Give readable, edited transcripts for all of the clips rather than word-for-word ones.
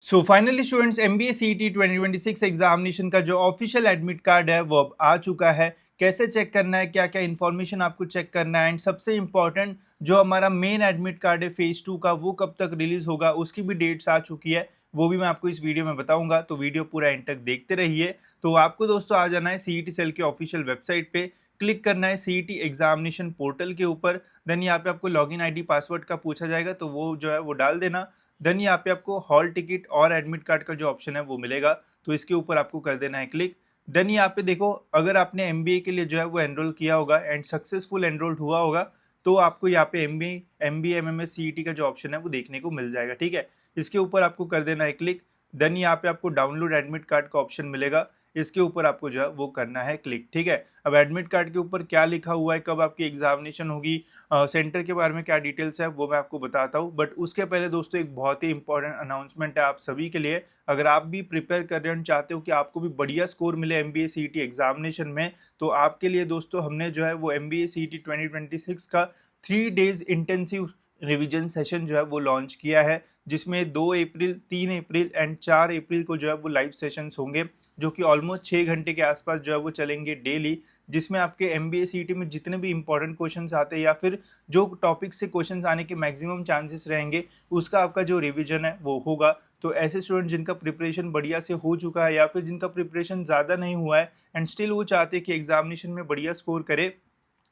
So finally students MBA CET 2026 examination का जो official admit card है वो अब आ चुका है। कैसे चेक करना है, क्या क्या इन्फॉर्मेशन आपको चेक करना है, एंड सबसे इम्पॉर्टेंट जो हमारा मेन एडमिट कार्ड है फेज 2 का, वो कब तक रिलीज होगा, उसकी भी डेट्स आ चुकी है। वो भी मैं आपको इस वीडियो में बताऊंगा, तो वीडियो पूरा एंड तक देखते रहिए। तो आपको दोस्तों आ जाना है सीईटी सेल के ऑफिशियल वेबसाइट पे, क्लिक करना है सीईटी एग्जामिनेशन पोर्टल के ऊपर। देन यहाँ पे आपको लॉगिन आईडी पासवर्ड का पूछा जाएगा, तो वो जो है वो डाल देना। देन यहाँ पे आपको हॉल टिकट और एडमिट कार्ड का जो ऑप्शन है वो मिलेगा, तो इसके ऊपर आपको कर देना है क्लिक। देन यहाँ पे देखो, अगर आपने एमबीए के लिए जो है वो एनरोल किया होगा एंड सक्सेसफुल एनरोल्ड हुआ होगा, तो आपको यहाँ पे एमबीए एमएमएस सीईटी का जो ऑप्शन है वो देखने को मिल जाएगा। ठीक है, इसके ऊपर आपको कर देना है क्लिक। देन यहाँ पे आपको डाउनलोड एडमिट कार्ड का ऑप्शन मिलेगा, इसके ऊपर आपको जो है वो करना है क्लिक। ठीक है, अब एडमिट कार्ड के ऊपर क्या लिखा हुआ है, कब आपकी एग्जामिनेशन होगी, सेंटर के बारे में क्या डिटेल्स है, वो मैं आपको बताता हूँ। बट उसके पहले दोस्तों एक बहुत ही इंपॉर्टेंट अनाउंसमेंट है आप सभी के लिए। अगर आप भी प्रिपेयर कर रहे हो, चाहते हो कि आपको भी बढ़िया स्कोर मिले एमबीए सीईटी एग्जामिनेशन में, तो आपके लिए दोस्तों हमने जो है वो एमबीए सीईटी 2026 का 3 डेज इंटेंसिव रिवीजन सेशन जो है वो लॉन्च किया है, जिसमें 2 अप्रैल, 3 अप्रैल एंड 4 अप्रैल को जो है वो लाइव सेशंस होंगे, जो कि ऑलमोस्ट 6 घंटे के आसपास जो है वो चलेंगे डेली। जिसमें आपके एमबीए सीईटी में जितने भी इंपॉर्टेंट क्वेश्चंस आते हैं या फिर जो टॉपिक से क्वेश्चंस आने के मैक्सिमम चांसेस रहेंगे, उसका आपका जो रिवीजन है वो होगा। तो ऐसे स्टूडेंट जिनका प्रिपरेशन बढ़िया से हो चुका है या फिर जिनका प्रिपरेशन ज़्यादा नहीं हुआ है एंड स्टिल वो चाहते हैं कि एग्जामिनेशन में बढ़िया स्कोर करे,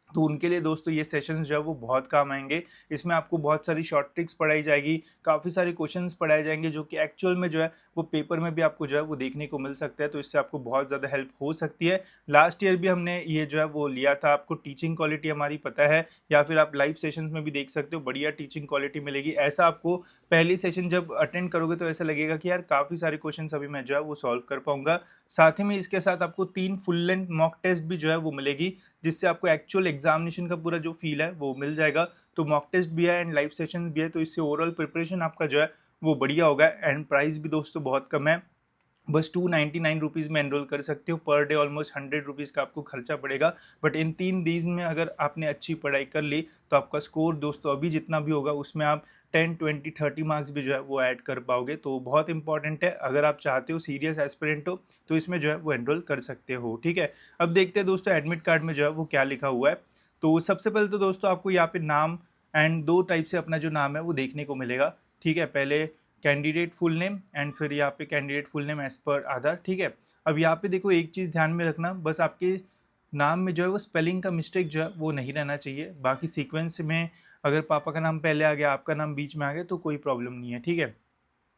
तो उनके लिए दोस्तों ये सेशंस जो है वो बहुत काम आएंगे। इसमें आपको बहुत सारी शॉर्ट ट्रिक्स पढ़ाई जाएगी, काफ़ी सारे क्वेश्चंस पढ़ाए जाएंगे, जो कि एक्चुअल में जो है वो पेपर में भी आपको जो है वो देखने को मिल सकता है। तो इससे आपको बहुत ज़्यादा हेल्प हो सकती है। लास्ट ईयर भी हमने ये जो है वो लिया था, आपको टीचिंग क्वालिटी हमारी पता है, या फिर आप लाइव सेशंस में भी देख सकते हो, बढ़िया टीचिंग क्वालिटी मिलेगी। ऐसा आपको पहली सेशन जब अटेंड करोगे तो ऐसा लगेगा कि यार काफ़ी सारे क्वेश्चन अभी मैं जो है वो सॉल्व कर पाऊंगा। साथ ही में इसके साथ आपको 3 फुल लेंथ मॉक टेस्ट भी जो है वो मिलेगी, जिससे आपको एक्चुअल एग्जामिनेशन का पूरा जो फील है वो मिल जाएगा। तो मॉक टेस्ट भी है एंड लाइव सेशन भी है, तो इससे ओवरऑल प्रिपरेशन आपका जो है वो बढ़िया होगा। एंड प्राइस भी दोस्तों बहुत कम है, बस 299 रुपीज़ में एनरोल कर सकते हो। पर डे ऑलमोस्ट 100 रुपीज़ का आपको खर्चा पड़ेगा। बट इन 3 दिन में अगर आपने अच्छी पढ़ाई कर ली, तो आपका स्कोर दोस्तों अभी जितना भी होगा उसमें आप 10, 20, 30 मार्क्स भी जो है वो ऐड कर पाओगे। तो बहुत इंपॉर्टेंट है, अगर आप चाहते हो सीरियस एस्पिरेंट हो तो इसमें जो है वो एनरोल कर सकते हो। ठीक है, अब देखते हैं दोस्तों एडमिट कार्ड में जो है वो क्या लिखा हुआ है। तो सबसे पहले तो दोस्तों आपको यहाँ पे नाम एंड 2 टाइप से अपना जो नाम है वो देखने को मिलेगा। ठीक है, पहले कैंडिडेट फुल नेम एंड फिर यहाँ पे candidate full name as per आधार। ठीक है, अब यहाँ पे देखो एक चीज़ ध्यान में रखना, बस आपके नाम में जो है वो स्पेलिंग का मिस्टेक जो है वो नहीं रहना चाहिए। बाकी सीक्वेंस में अगर पापा का नाम पहले आ गया, आपका नाम बीच में आ गया, तो कोई प्रॉब्लम नहीं है। ठीक है,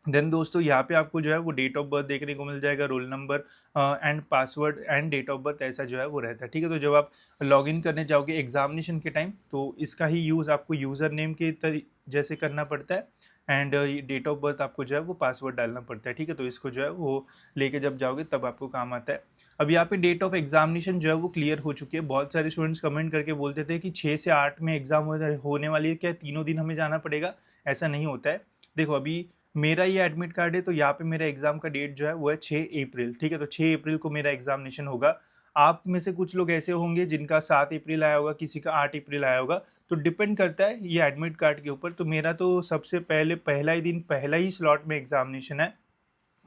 देन दोस्तों यहाँ पे आपको जो है वो डेट ऑफ बर्थ देखने को मिल जाएगा, roll number and password and date of birth ऐसा जो है वो रहता है। ठीक है, तो जब आप लॉगिन करने जाओगे एग्जामिनेशन के टाइम, तो इसका ही यूज़ आपको यूज़र नेम के जैसे करना पड़ता है, एंड डेट ऑफ बर्थ आपको जो है वो पासवर्ड डालना पड़ता है। ठीक है, तो इसको जो है वो लेके जब जाओगे तब आपको काम आता है। अब यहाँ पे डेट ऑफ एग्जामिनेशन जो है वो क्लियर हो चुकी है। बहुत सारे स्टूडेंट्स कमेंट करके बोलते थे कि 6 से 8 में एग्जाम होने वाली है, क्या तीनों दिन हमें जाना पड़ेगा? ऐसा नहीं होता है। देखो अभी मेरा ये एडमिट कार्ड है, तो यहाँ पे मेरा एग्जाम का डेट जो है वो है 6 अप्रैल। ठीक है, तो 6 अप्रैल को मेरा एग्जामिनेशन होगा। आप में से कुछ लोग ऐसे होंगे जिनका 7 अप्रैल आया होगा, किसी का 8 अप्रैल आया होगा, तो डिपेंड करता है ये एडमिट कार्ड के ऊपर। तो मेरा तो सबसे पहले पहला ही दिन पहला ही स्लॉट में एग्जामिनेशन है।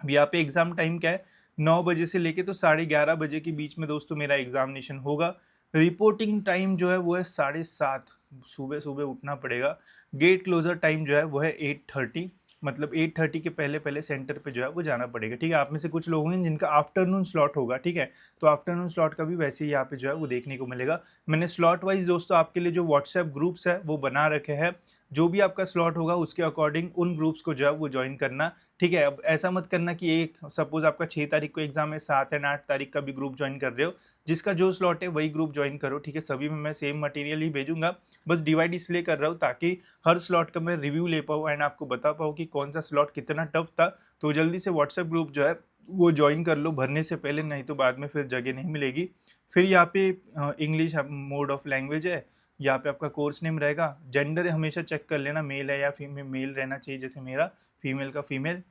अब यहाँ पे एग्जाम टाइम क्या है, 9 बजे से लेके तो 11:30 बजे के बीच में दोस्तों मेरा एग्जामिनेशन होगा। रिपोर्टिंग टाइम जो है वो है 7:30, सुबह सुबह उठना पड़ेगा। गेट क्लोजर टाइम जो है वो है 8:30, मतलब 8:30 के पहले पहले सेंटर पे जो है वो जाना पड़ेगा। ठीक है, आप में से कुछ लोग हैं जिनका आफ्टरनून स्लॉट होगा। ठीक है, तो आफ्टरनून स्लॉट का भी वैसे ही यहाँ पे जो है वो देखने को मिलेगा। मैंने स्लॉट वाइज दोस्तों आपके लिए जो व्हाट्सएप ग्रुप्स है वो बना रखे हैं, जो भी आपका स्लॉट होगा उसके अकॉर्डिंग उन ग्रुप्स को जो है वो ज्वाइन करना। ठीक है, अब ऐसा मत करना कि एक सपोज आपका 6 तारीख को एग्जाम है, 7 एंड 8 तारीख का भी ग्रुप ज्वाइन कर रहे हो। जिसका जो स्लॉट है वही ग्रुप ज्वाइन करो। ठीक है, सभी में मैं सेम मटेरियल ही भेजूंगा, बस डिवाइड इसलिए कर रहा हूँ ताकि हर स्लॉट का मैं रिव्यू ले पाऊँ एंड आपको बता पाऊँ कि कौन सा स्लॉट कितना टफ था। तो जल्दी से व्हाट्सएप ग्रुप जो है वो ज्वाइन कर लो भरने से पहले, नहीं तो बाद में फिर जगह नहीं मिलेगी। फिर यहाँ पे इंग्लिश मोड ऑफ लैंग्वेज है, यहाँ पे आपका कोर्स नेम रहेगा। जेंडर हमेशा चेक कर लेना, मेल है या फीमेल, मेल रहना चाहिए जैसे मेरा, फीमेल का फीमेल,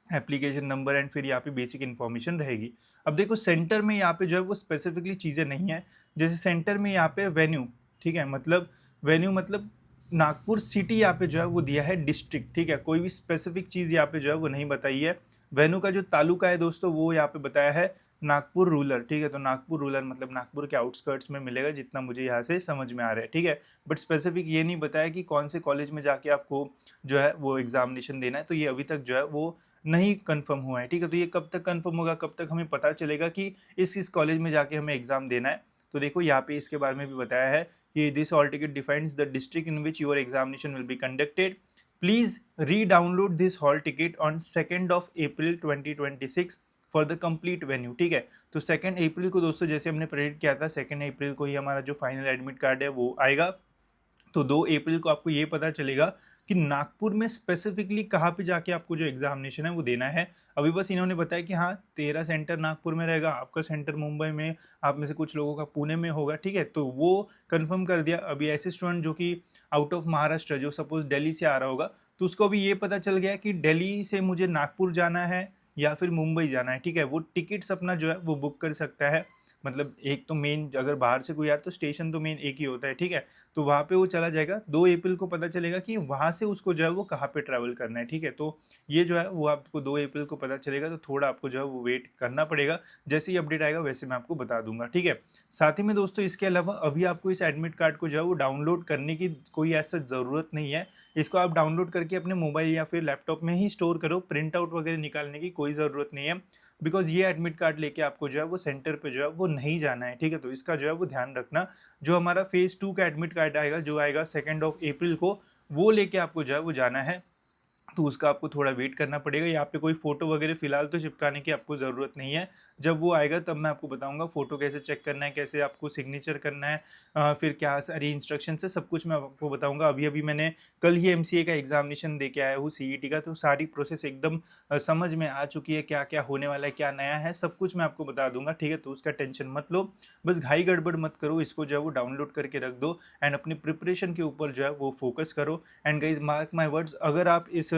एप्लीकेशन नंबर एंड फिर यहाँ पे बेसिक इन्फॉर्मेशन रहेगी। अब देखो सेंटर में यहाँ पे जो है वो स्पेसिफिकली चीज़ें नहीं है। जैसे सेंटर में यहाँ पे वेन्यू, ठीक है, मतलब वेन्यू मतलब नागपुर सिटी यहाँ पे जो है वो दिया है डिस्ट्रिक्ट, ठीक है, कोई भी स्पेसिफिक चीज़ यहाँ पे जो है वो नहीं बताई है। वेन्यू का जो तालुका है दोस्तों वो यहाँ पे बताया है नागपुर रूरल, ठीक है, तो नागपुर रूरल मतलब नागपुर के आउटस्कर्ट्स में मिलेगा जितना मुझे यहाँ से समझ में आ रहा है, ठीक है। बट स्पेसिफिक ये नहीं बताया कि कौन से कॉलेज में जाके आपको जो है वो एग्जामिनेशन देना है, तो ये अभी तक जो है वो नहीं कंफर्म हुआ है, ठीक है। तो ये कब तक कंफर्म होगा, कब तक हमें पता चलेगा कि इस कॉलेज में जाके हमें एग्जाम देना है। तो देखो यहाँ पे इसके बारे में भी बताया है कि this hall ticket defines the district in which your examination will be conducted. Please redownload this hall ticket on 2 April 2026 for the complete venue, ठीक है। तो 2 अप्रैल को दोस्तों जैसे हमने प्रेडिक्ट किया था 2 अप्रैल को ही हमारा जो फाइनल एडमिट कार्ड है वो आएगा। तो 2 अप्रैल को आपको ये पता चलेगा कि नागपुर में स्पेसिफिकली कहाँ पे जाके आपको जो एग्जामिनेशन है वो देना है। अभी बस इन्होंने बताया कि हाँ तेरा सेंटर नागपुर में रहेगा, आपका सेंटर मुंबई में, आप में से कुछ लोगों का पुणे में होगा, ठीक है, तो वो कंफर्म कर दिया। अभी ऐसे स्टूडेंट जो कि आउट ऑफ महाराष्ट्र, जो सपोज दिल्ली से आ रहा होगा, तो उसको भी ये पता चल गया कि दिल्ली से मुझे नागपुर जाना है या फिर मुंबई जाना है, ठीक है, वो टिकट्स अपना जो है वो बुक कर सकता है। मतलब एक तो मेन अगर बाहर से कोई आया तो स्टेशन तो मेन एक ही होता है, ठीक है, तो वहाँ पे वो चला जाएगा। 2 अप्रैल को पता चलेगा कि वहाँ से उसको जो है वो कहाँ पे ट्रैवल करना है, ठीक है, तो ये जो है वो आपको 2 अप्रैल को पता चलेगा। तो थोड़ा आपको जो है वो वेट करना पड़ेगा, जैसे ही अपडेट आएगा वैसे मैं आपको बता दूंगा, ठीक है। साथ ही में दोस्तों इसके अलावा अभी आपको इस एडमिट कार्ड को जो है वो डाउनलोड करने की कोई ऐसा ज़रूरत नहीं है। इसको आप डाउनलोड करके अपने मोबाइल या फिर लैपटॉप में ही स्टोर करो, प्रिंट आउट वगैरह निकालने की कोई ज़रूरत नहीं है। बिकॉज ये एडमिट कार्ड लेके आपको जो है वो सेंटर पे जो है वो नहीं जाना है, ठीक है, तो इसका जो है वो ध्यान रखना। जो हमारा फेज़ 2 का एडमिट कार्ड आएगा, जो आएगा 2 अप्रैल को, वो लेके आपको जो है वो जाना है। तो उसका आपको थोड़ा वेट करना पड़ेगा। यहाँ पे कोई फ़ोटो वगैरह फ़िलहाल तो चिपकाने की आपको ज़रूरत नहीं है। जब वो आएगा तब मैं आपको बताऊँगा फ़ोटो कैसे चेक करना है, कैसे आपको सिग्नेचर करना है, फिर क्या सारी इंस्ट्रक्शंस है, सब कुछ मैं आपको बताऊँगा। अभी-अभी मैंने कल ही एमसीए का एग्ज़ामिनेशन दे के आया हूँ, सीईटी का, तो सारी प्रोसेस एकदम समझ में आ चुकी है, क्या-क्या होने वाला है, क्या नया है, सब कुछ मैं आपको बता दूँगा, ठीक है? तो उसका टेंशन मत लो, बस घाई गड़बड़ मत करो, इसको जो है वो डाउनलोड करके रख दो एंड अपनी प्रिपरेशन के ऊपर जो है वो फ़ोकस करो। And guys mark my words, अगर आप इस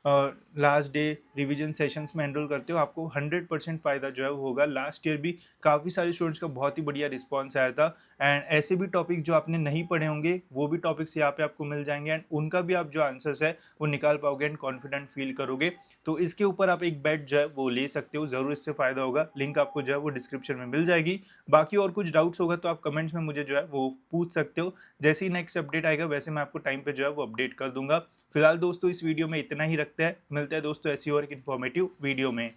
लास्ट डे रिवीजन सेशंस में एनरोल करते हो, आपको 100% फ़ायदा जो है वो होगा। लास्ट ईयर भी काफ़ी सारे स्टूडेंट्स का बहुत ही बढ़िया रिस्पॉन्स आया था एंड ऐसे भी टॉपिक जो आपने नहीं पढ़े होंगे वो भी टॉपिक्स यहाँ पे आपको मिल जाएंगे एंड उनका भी आप जो आंसर्स है वो निकाल पाओगे एंड कॉन्फिडेंट फील करोगे। तो इसके ऊपर आप एक बैच जो है वो ले सकते हो, ज़रूर इससे फ़ायदा होगा। लिंक आपको जो है वो डिस्क्रिप्शन में मिल जाएगी। बाकी और कुछ डाउट्स होगा तो आप कमेंट्स में मुझे जो है वो पूछ सकते हो। जैसे ही नेक्स्ट अपडेट आएगा वैसे मैं आपको टाइम पे जो है वो अपडेट कर दूंगा। फिलहाल दोस्तों इस वीडियो में इतना ही रखते हैं, मिलते हैं दोस्तों ऐसी और एक इन्फॉर्मेटिव वीडियो में।